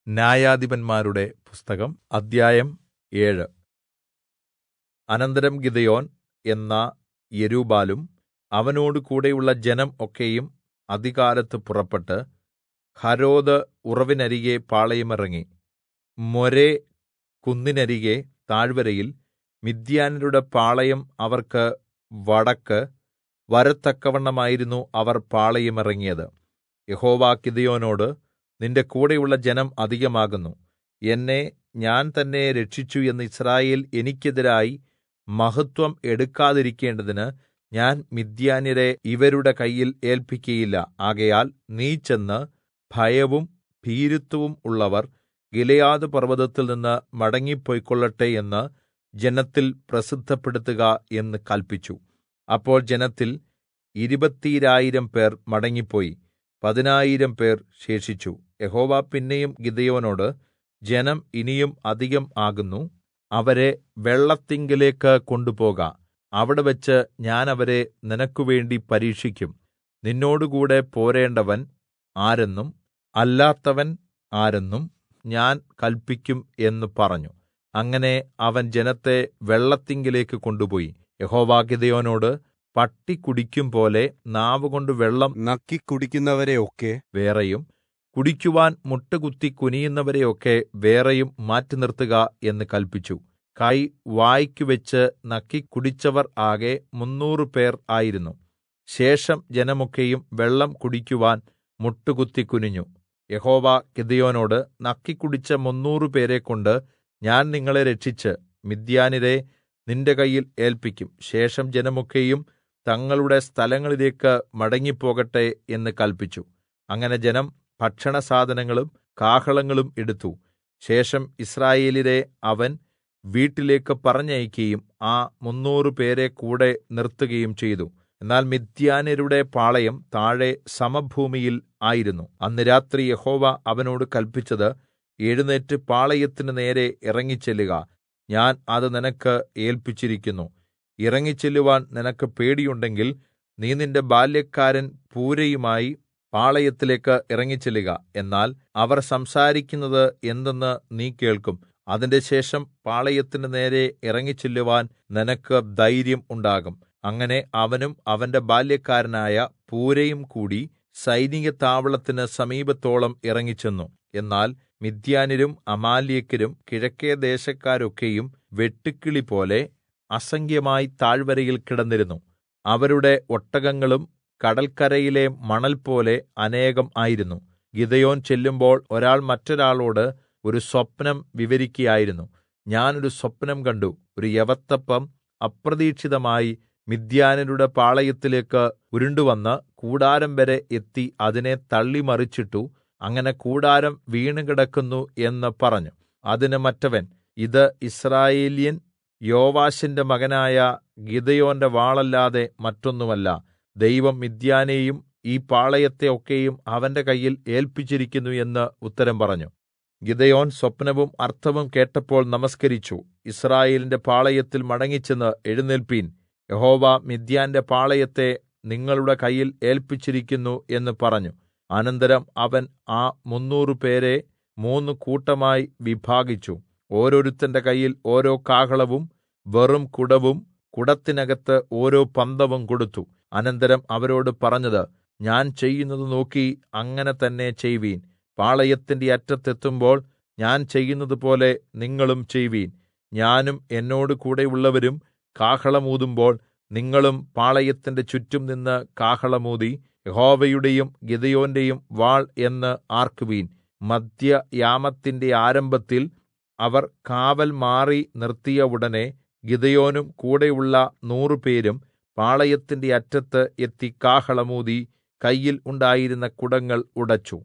ന്യായാധിപന്മാരുടെ പുസ്തകം അദ്ധ്യായം 7. അനന്തരം ഗിദെയോൻ എന്ന യെരുബ്ബാലും അവനോട് കൂടെയുള്ള ജനം ഒക്കെയും അതികാലത്ത് പുറപ്പെട്ട് ഹരോദ് ഉറവിനരികെ പാളയമിറങ്ങി. മോരേ കുന്നിനരികെ താഴ്വരയിൽ മിദ്യാന്യരുടെ പാളയം അവർക്ക് വടക്ക് വരത്തക്കവണ്ണമായിരുന്നു അവർ പാളയമിറങ്ങിയത്. യഹോവ ഗിദെയോനോട്, നിന്റെ കൂടെയുള്ള ജനം അധികമാകുന്നു, എന്നെ ഞാൻ തന്നെ രക്ഷിച്ചു എന്ന് യിസ്രായേൽ എനിക്കെതിരായി മഹത്വം എടുക്കാതിരിക്കേണ്ടതിന് ഞാൻ മിദ്യാന്യരെ ഇവരുടെ കയ്യിൽ ഏല്പിക്കയില്ല. ആകയാൽ നീ ചെന്ന് ഭയവും ഭീരുത്വവും ഉള്ളവർ ഗിലെയാദ് പർവ്വതത്തിൽ നിന്ന് മടങ്ങിപ്പൊയ്ക്കൊള്ളട്ടെ എന്ന് ജനത്തിൽ പ്രസിദ്ധപ്പെടുത്തുക എന്ന് കല്പിച്ചു. അപ്പോൾ ജനത്തിൽ 20,000 പേർ മടങ്ങിപ്പോയി, 10,000 പേർ ശേഷിച്ചു. യഹോവ പിന്നെയും ഗിദെയോനോട്, ജനം ഇനിയും അധികം ആകുന്നു, അവരെ വെള്ളത്തിങ്കലേക്ക് കൊണ്ടുപോക. അവിടെവെച്ച് ഞാൻ അവരെ നിനക്കുവേണ്ടി പരീക്ഷിക്കും. നിന്നോടുകൂടെ പോരേണ്ടവൻ ആരെന്നും അല്ലാത്തവൻ ആരെന്നും ഞാൻ കല്പിക്കും എന്ന് പറഞ്ഞു. അങ്ങനെ അവൻ ജനത്തെ വെള്ളത്തിങ്കലേക്ക് കൊണ്ടുപോയി. യഹോവ ഗിദെയോനോട്, പട്ടി കുടിക്കും പോലെ നാവുകൊണ്ട് വെള്ളം നക്കിക്കുടിക്കുന്നവരെ ഒക്കെ വേറെയും കുടിക്കുവാൻ മുട്ടുകുത്തി കുനിയുന്നവരെയൊക്കെ വേറെയും മാറ്റി നിർത്തുക എന്ന് കല്പിച്ചു. കൈ വായ്ക്കു വെച്ച് നക്കിക്കുടിച്ചവർ ആകെ 300 പേർ ആയിരുന്നു. ശേഷം ജനമൊക്കെയും വെള്ളം കുടിക്കുവാൻ മുട്ടുകുത്തി കുനിഞ്ഞു. യഹോവ ഗിദെയോനോട്, നക്കിക്കുടിച്ച 300 പേരെക്കൊണ്ട് ഞാൻ നിങ്ങളെ രക്ഷിച്ച് മിദ്യാന്യരെ നിന്റെ കയ്യിൽ ഏല്പിക്കും. ശേഷം ജനമൊക്കെയും തങ്ങളുടെ സ്ഥലങ്ങളിലേക്ക് മടങ്ങിപ്പോകട്ടെ എന്ന് കല്പിച്ചു. അങ്ങനെ ജനം ഭക്ഷണസാധനങ്ങളും കാഹളങ്ങളും എടുത്തു. ശേഷം യിസ്രായേല്യരെ അവൻ വീട്ടിലേക്ക് പറഞ്ഞയക്കുകയും ആ 300 പേരെ കൂടെ നിർത്തുകയും ചെയ്തു. എന്നാൽ മിദ്യാന്യരുടെ പാളയം താഴെ സമഭൂമിയിൽ ആയിരുന്നു. അന്ന് രാത്രി യഹോവ അവനോട് കല്പിച്ചത്, എഴുന്നേറ്റ് പാളയത്തിന് നേരെ ഇറങ്ങിച്ചെല്ലുക, ഞാൻ അത് നിനക്ക് ഏല്പിച്ചിരിക്കുന്നു. ഇറങ്ങിച്ചെല്ലുവാൻ നിനക്ക് പേടിയുണ്ടെങ്കിൽ നീ നിന്റെ ബാല്യക്കാരൻ പൂരയുമായി പാളയത്തിലേക്ക് ഇറങ്ങിച്ചെല്ലുക. എന്നാൽ അവർ സംസാരിക്കുന്നത് എന്തെന്ന് നീ കേൾക്കും. അതിൻറെശേഷം പാളയത്തിന് നേരെ ഇറങ്ങിച്ചെല്ലുവാൻ നിനക്ക് ധൈര്യം ഉണ്ടാകും. അങ്ങനെ അവനും അവന്റെ ബാല്യക്കാരനായ പൂരയും കൂടി സൈനിക താവളത്തിന് സമീപത്തോളം ഇറങ്ങിച്ചെന്നു. എന്നാൽ മിദ്യാന്യരും അമാലേക്യരും കിഴക്കെ ദേശക്കാരൊക്കെയും വെട്ടുക്കിളിപോലെ അസംഖ്യമായി താഴ്വരയിൽ കിടന്നിരുന്നു. അവരുടെ ഒട്ടകങ്ങളും കടൽക്കരയിലെ മണൽപോലെ അനേകം ആയിരുന്നു. ഗിദെയോൻ ചെല്ലുമ്പോൾ ഒരാൾ മറ്റൊരാളോട് ഒരു സ്വപ്നം വിവരിക്കയായിരുന്നു. ഞാൻ ഒരു സ്വപ്നം കണ്ടു. ഒരു യവത്തപ്പം അപ്രതീക്ഷിതമായി മിദ്യാന്യരുടെ പാളയത്തിലേക്ക് ഉരുണ്ടുവന്ന് കൂടാരം വരെ എത്തി അതിനെ തള്ളിമറിച്ചിട്ടു. അങ്ങനെ കൂടാരം വീണുകിടക്കുന്നു എന്ന് പറഞ്ഞു. അതിന് മറ്റവൻ, ഇത് യിസ്രായേല്യൻ യോവാശിന്റെ മകനായ ഗിദെയോന്റെ വാളല്ലാതെ മറ്റൊന്നുമല്ല. ദൈവം മിദ്യാനെയും ഈ പാളയത്തെ ഒക്കെയും അവന്റെ കയ്യിൽ ഏല്പിച്ചിരിക്കുന്നു എന്ന് ഉത്തരം പറഞ്ഞു. ഗിദെയോൻ സ്വപ്നവും അർത്ഥവും കേട്ടപ്പോൾ നമസ്കരിച്ചു. യിസ്രായേലിന്റെ പാളയത്തിൽ മടങ്ങിച്ചെന്ന്, എഴുന്നേൽപ്പീൻ, യഹോവ മിദ്യാന്റെ പാളയത്തെ നിങ്ങളുടെ കയ്യിൽ ഏല്പിച്ചിരിക്കുന്നു എന്ന് പറഞ്ഞു. അനന്തരം അവൻ ആ 300 പേരെ 3 കൂട്ടമായി വിഭാഗിച്ചു. ഓരോരുത്തന്റെ കയ്യിൽ ഓരോ കാഹളവും വെറും കുടവും കുടത്തിനകത്ത് ഓരോ പന്തവും കൊടുത്തു. അനന്തരം അവരോട് പറഞ്ഞത്, ഞാൻ ചെയ്യുന്നത് നോക്കി അങ്ങനെ തന്നെ ചെയ്വീൻ. പാളയത്തിന്റെ അറ്റത്തെത്തുമ്പോൾ ഞാൻ ചെയ്യുന്നതുപോലെ നിങ്ങളും ചെയ്വീൻ. ഞാനും എന്നോട് കൂടെയുള്ളവരും കാഹളമൂതുമ്പോൾ നിങ്ങളും പാളയത്തിന്റെ ചുറ്റും നിന്ന് കാഹളമൂതി യഹോവയുടെയും ഗിദെയോന്റെയും വാൾ എന്ന് ആർക്കുവീൻ. മധ്യയാമത്തിന്റെ ആരംഭത്തിൽ അവർ കാവൽ മാറി നിർത്തിയ ഉടനെ ഗിദെയോനും കൂടെയുള്ള 100 പേരും പാളയത്തിന്റെ അറ്റത്ത് എത്തി കാഹളമൂതി കയ്യിൽ ഉണ്ടായിരുന്ന കുടങ്ങൾ ഉടച്ചു.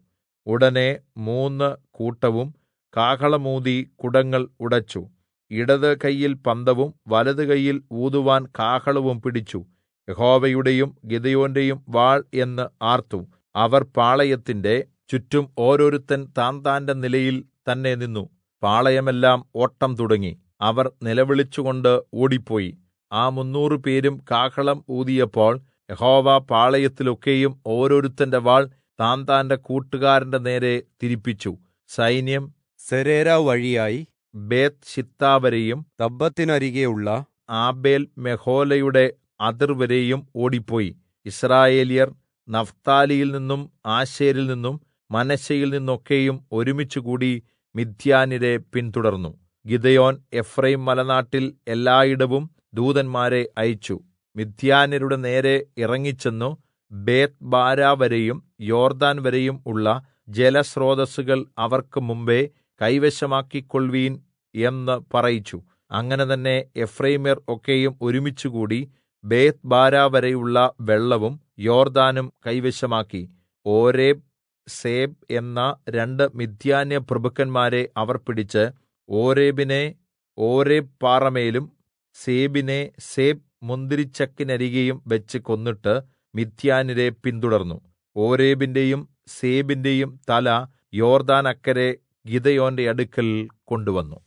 ഉടനെ 3 കൂട്ടവും കാഹളമൂതി കുടങ്ങൾ ഉടച്ചു. ഇടത് കയ്യിൽ പന്തവും വലത് കയ്യിൽ ഊതുവാൻ കാഹളവും പിടിച്ചു. യഹോവയുടെയും ഗിദെയോന്റെയും വാൾ എന്ന് ആർത്തു. അവർ പാളയത്തിന്റെ ചുറ്റും ഓരോരുത്തൻ താന്താന്റെ നിലയിൽ തന്നെ നിന്നു. പാളയമെല്ലാം ഓട്ടം തുടങ്ങി. അവർ നിലവിളിച്ചുകൊണ്ട് ഓടിപ്പോയി. ആ 300 പേരും കാഹളം ഊതിയപ്പോൾ യഹോവ പാളയത്തിലൊക്കെയും ഓരോരുത്തന്റെ വാൾ താന്താന്റെ കൂട്ടുകാരന്റെ നേരെ തിരിപ്പിച്ചു. സൈന്യം സെരേര വഴിയായി ബേത്ത് ശിത്താവരെയും തബ്ബത്തിനരികെയുള്ള ആബേൽ മെഹോലയുടെ അതിർവരെയും ഓടിപ്പോയി. യിസ്രായേല്യർ നഫ്താലിയിൽ നിന്നും ആശേരിൽ നിന്നും മനശ്ശെയിൽ നിന്നൊക്കെയും ഒരുമിച്ചുകൂടി മിദ്യാന്യരെ പിന്തുടർന്നു. ഗിദെയോൻ എഫ്രയീം മലനാട്ടിൽ എല്ലായിടവും ദൂതന്മാരെ അയച്ചു. മിദ്യാന്യരുടെ നേരെ ഇറങ്ങിച്ചെന്നു ബേത്ത്ബാരാ വരെയും യോർദ്ദാൻ വരെയും ഉള്ള ജലസ്രോതസ്സുകൾ അവർക്ക് മുമ്പെ കൈവശമാക്കിക്കൊൾവീൻ എന്ന് പറയിച്ചു. അങ്ങനെ തന്നെ എഫ്രയീമ്യർ ഒക്കെയും ഒരുമിച്ചുകൂടി ബേത്ത്ബാരാ വരെയുള്ള വെള്ളവും യോർദ്ദാനും കൈവശമാക്കി. ഓരേബ് സേബ് എന്ന രണ്ട് മിദ്യാന്യ പ്രഭുക്കന്മാരെ അവർ പിടിച്ച് ഓരേബിനെ ഓരേബ് പാറമേലും സേബിനെ സേബ് മുന്തിരിച്ചക്കിനരികെയും വെച്ച് കൊന്നിട്ട് മിദ്യാന്യരെ പിന്തുടർന്നു. ഓരേബിന്റെയും സേബിന്റെയും തല യോർദ്ദാൻ അക്കരെ ഗിദെയോന്റെ അടുക്കൽ കൊണ്ടുവന്നു.